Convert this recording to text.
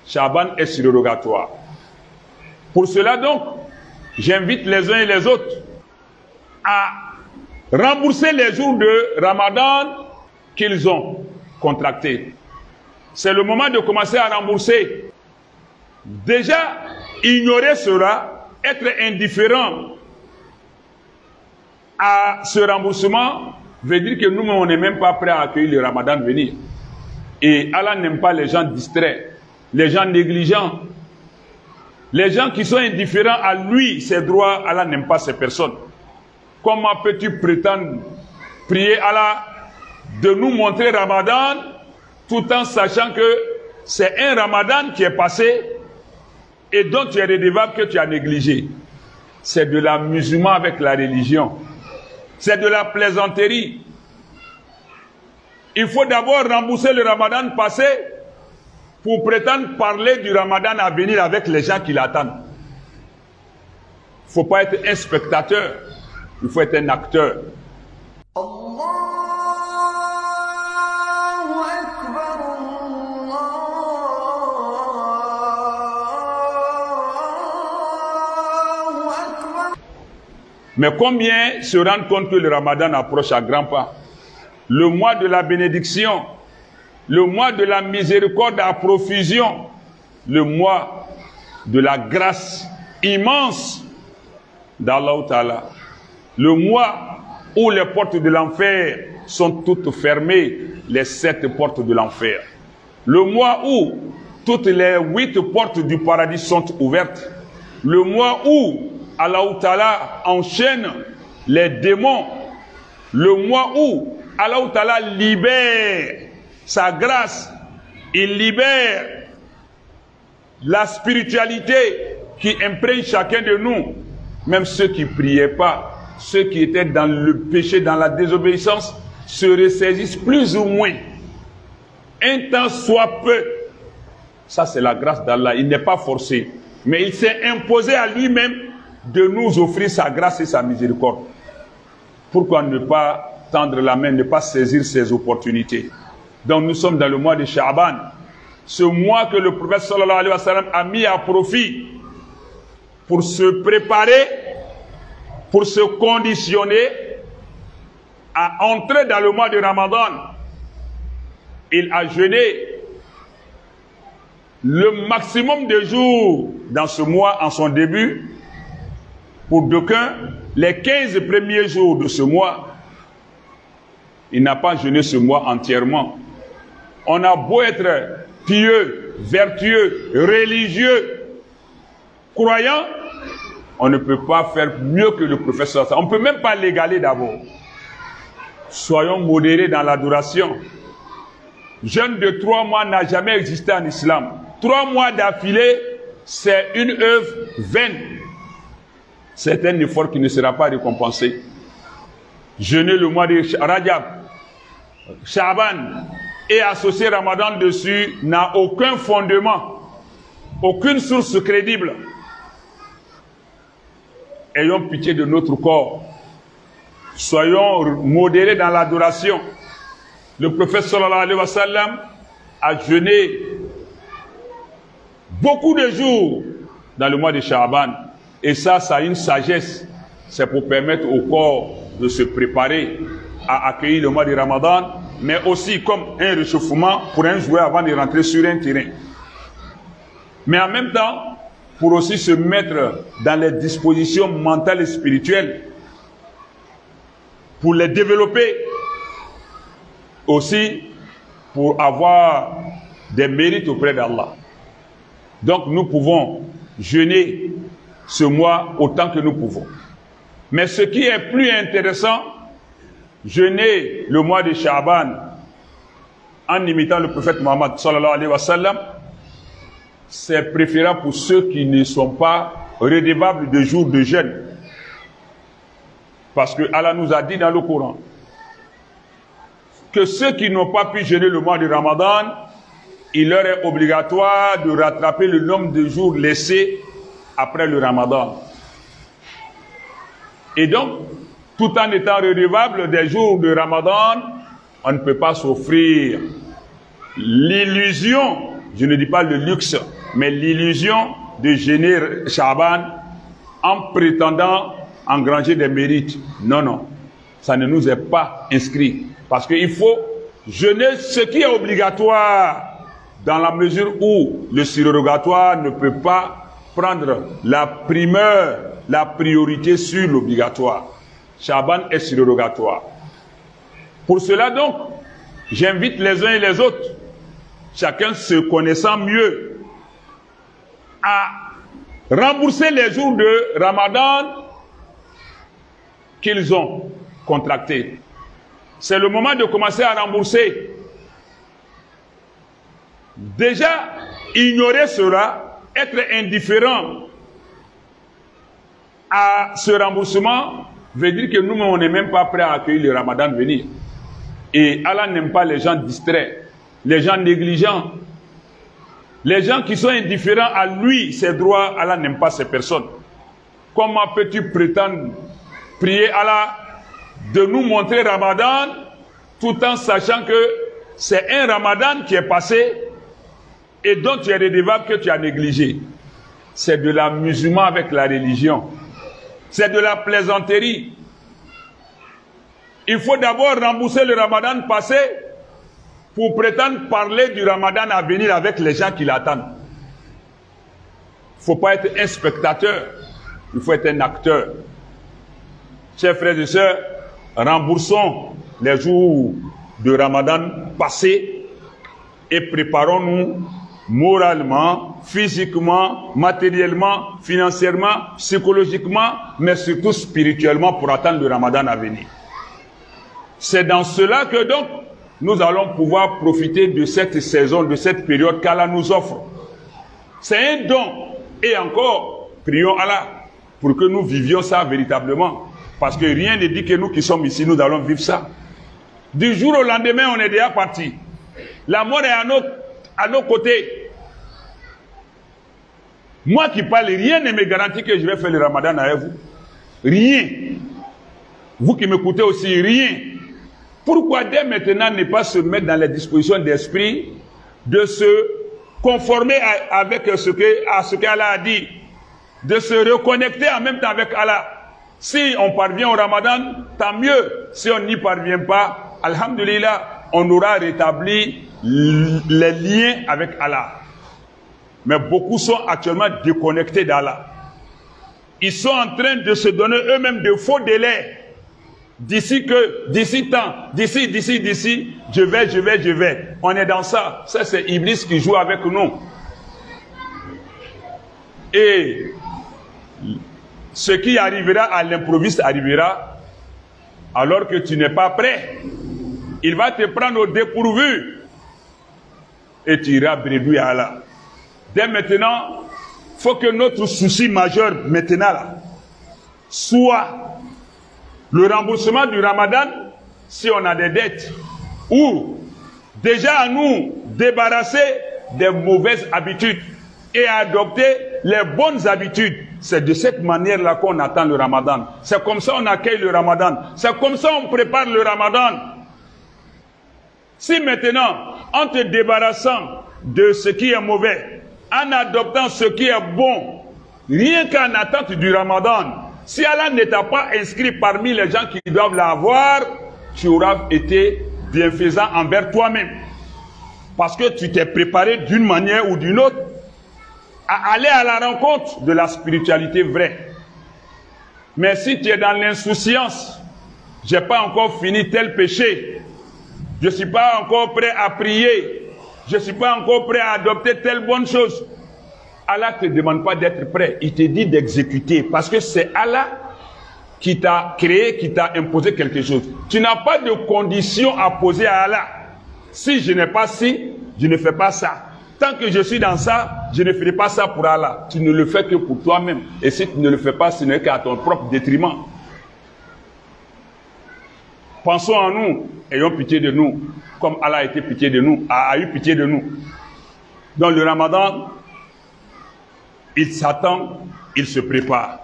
Chaban est surrogatoire. Pour cela donc, j'invite les uns et les autres à rembourser les jours de Ramadan qu'ils ont contractés. C'est le moment de commencer à rembourser. Déjà, ignorer cela, être indifférent à ce remboursement, veut dire que nous, on n'est même pas prêts à accueillir le Ramadan venir. Et Allah n'aime pas les gens distraits, les gens négligents. Les gens qui sont indifférents à lui, ses droits, Allah n'aime pas ces personnes. Comment peux-tu prétendre prier Allah de nous montrer Ramadan tout en sachant que c'est un Ramadan qui est passé et dont tu es redevable, que tu as négligé? C'est de l'amusement avec la religion. C'est de la plaisanterie. Il faut d'abord rembourser le Ramadan passé pour prétendre parler du Ramadan à venir avec les gens qui l'attendent. Il ne faut pas être un spectateur, il faut être un acteur. Mais combien se rendent compte que le Ramadan approche à grands pas? Le mois de la bénédiction, le mois de la miséricorde à profusion, le mois de la grâce immense d'Allah Ta'ala, le mois où les portes de l'enfer sont toutes fermées, les 7 portes de l'enfer, le mois où toutes les 8 portes du paradis sont ouvertes, le mois où Allah Ta'ala enchaîne les démons, le mois où Allah Ta'ala libère sa grâce, il libère la spiritualité qui imprègne chacun de nous, même ceux qui ne priaient pas, ceux qui étaient dans le péché, dans la désobéissance, se ressaisissent plus ou moins, un temps soit peu. Ça c'est la grâce d'Allah, il n'est pas forcé, mais il s'est imposé à lui-même de nous offrir sa grâce et sa miséricorde. Pourquoi ne pas tendre la main, ne pas saisir ces opportunités? Donc nous sommes dans le mois de Sha'ban, ce mois que le prophète sallallahu alayhi wa sallam a mis à profit pour se préparer, pour se conditionner à entrer dans le mois de Ramadan. Il a jeûné le maximum de jours dans ce mois en son début. Pour d'aucuns, les 15 premiers jours de ce mois, il n'a pas jeûné ce mois entièrement. On a beau être pieux, vertueux, religieux, croyant, on ne peut pas faire mieux que le prophète. On ne peut même pas l'égaler d'abord. Soyons modérés dans l'adoration. Jeûne de 3 mois n'a jamais existé en islam. 3 mois d'affilée, c'est une œuvre vaine. C'est un effort qui ne sera pas récompensé. Jeûner le mois de Rajab, Sha'ban et associer Ramadan dessus n'a aucun fondement, aucune source crédible. Ayons pitié de notre corps. Soyons modérés dans l'adoration. Le prophète sallallahu alayhi wa sallam a jeûné beaucoup de jours dans le mois de Sha'ban. Et ça a une sagesse. C'est pour permettre au corps de se préparer à accueillir le mois de Ramadan, mais aussi comme un réchauffement pour un joueur avant de rentrer sur un terrain. Mais en même temps, pour aussi se mettre dans les dispositions mentales et spirituelles, pour les développer, aussi pour avoir des mérites auprès d'Allah. Donc nous pouvons jeûner ce mois autant que nous pouvons. Mais ce qui est plus intéressant, jeûner le mois de Sha'ban en imitant le prophète Mohammed sallallahu alayhi wa sallam, c'est préférable pour ceux qui ne sont pas redevables de jours de jeûne. Parce que Allah nous a dit dans le Coran que ceux qui n'ont pas pu jeûner le mois de Ramadan, il leur est obligatoire de rattraper le nombre de jours laissés après le Ramadan. Et donc, tout en étant redevable des jours de Ramadan, on ne peut pas s'offrir l'illusion je ne dis pas le luxe, mais l'illusion de gêner Chaban en prétendant engranger des mérites. Non, non, ça ne nous est pas inscrit. Parce qu'il faut jeûner ce qui est obligatoire dans la mesure où le surrogatoire ne peut pas prendre la primeur, la priorité sur l'obligatoire. Chaban est surrogatoire. Pour cela donc, j'invite les uns et les autres, chacun se connaissant mieux, à rembourser les jours de Ramadan qu'ils ont contractés. C'est le moment de commencer à rembourser. Déjà, ignorer cela, être indifférent à ce remboursement, veut dire que nous, on n'est même pas prêts à accueillir le Ramadan venir. Et Allah n'aime pas les gens distraits, les gens négligents, les gens qui sont indifférents à lui, ses droits. Allah n'aime pas ces personnes. Comment peux-tu prétendre prier Allah de nous montrer Ramadan tout en sachant que c'est un Ramadan qui est passé et dont tu es redevable, que tu as négligé? C'est de l'amusement avec la religion. C'est de la plaisanterie. Il faut d'abord rembourser le Ramadan passé pour prétendre parler du Ramadan à venir avec les gens qui l'attendent. Il ne faut pas être un spectateur, il faut être un acteur. Chers frères et sœurs, remboursons les jours de Ramadan passés et préparons-nous moralement, physiquement, matériellement, financièrement, psychologiquement, mais surtout spirituellement pour attendre le Ramadan à venir. C'est dans cela que donc nous allons pouvoir profiter de cette saison, de cette période qu'Allah nous offre. C'est un don. Et encore, prions Allah pour que nous vivions ça véritablement. Parce que rien ne dit que nous qui sommes ici, nous allons vivre ça. Du jour au lendemain, on est déjà parti. La mort est à nos côtés. Moi qui parle, rien ne me garantit que je vais faire le Ramadan avec vous. Rien. Vous qui m'écoutez aussi, rien. Pourquoi dès maintenant ne pas se mettre dans les dispositions d'esprit de se conformer avec ce qu'Allah a dit, de se reconnecter en même temps avec Allah. Si on parvient au Ramadan, tant mieux. Si on n'y parvient pas, alhamdulillah, on aura rétabli les liens avec Allah. Mais beaucoup sont actuellement déconnectés d'Allah. Ils sont en train de se donner eux-mêmes de faux délais. D'ici tant, d'ici, je vais. On est dans ça. Ça, c'est Iblis qui joue avec nous. Et ce qui arrivera à l'improviste arrivera alors que tu n'es pas prêt. Il va te prendre au dépourvu et tu iras bredouiller à Allah. Dès maintenant, il faut que notre souci majeur maintenant là, soit le remboursement du Ramadan si on a des dettes, ou déjà à nous débarrasser des mauvaises habitudes et adopter les bonnes habitudes. C'est de cette manière-là qu'on attend le Ramadan. C'est comme ça qu'on accueille le Ramadan. C'est comme ça qu'on prépare le Ramadan. Si maintenant, en te débarrassant de ce qui est mauvais, en adoptant ce qui est bon, rien qu'en attente du Ramadan, si Allah ne t'a pas inscrit parmi les gens qui doivent l'avoir, tu auras été bienfaisant envers toi-même. Parce que tu t'es préparé d'une manière ou d'une autre à aller à la rencontre de la spiritualité vraie. Mais si tu es dans l'insouciance, j'ai pas encore fini tel péché, je suis pas encore prêt à prier, je suis pas encore prêt à adopter telle bonne chose, Allah ne te demande pas d'être prêt, il te dit d'exécuter, parce que c'est Allah qui t'a créé, qui t'a imposé quelque chose. Tu n'as pas de condition à poser à Allah. Si je n'ai pas ci, je ne fais pas ça. Tant que je suis dans ça, je ne ferai pas ça pour Allah. Tu ne le fais que pour toi-même. Et si tu ne le fais pas, ce n'est qu'à ton propre détriment. Pensons à nous, ayons pitié de nous, comme Allah a été pitié de nous, a eu pitié de nous. Dans le Ramadan, il s'attend, il se prépare.